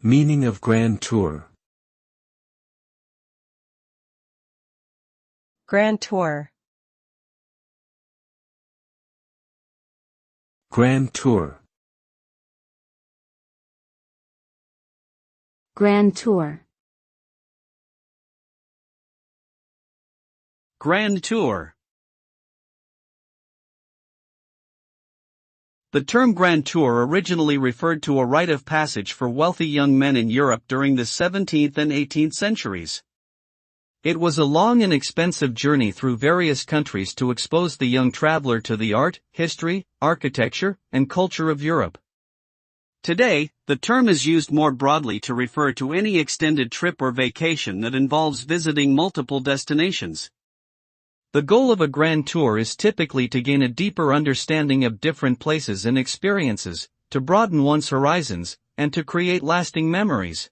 Meaning of Grand Tour. Grand Tour. Grand Tour. Grand Tour. Grand Tour. The term Grand Tour originally referred to a rite of passage for wealthy young men in Europe during the 17th and 18th centuries. It was a long and expensive journey through various countries to expose the young traveler to the art, history, architecture, and culture of Europe. Today, the term is used more broadly to refer to any extended trip or vacation that involves visiting multiple destinations. The goal of a grand tour is typically to gain a deeper understanding of different places and experiences, to broaden one's horizons, and to create lasting memories.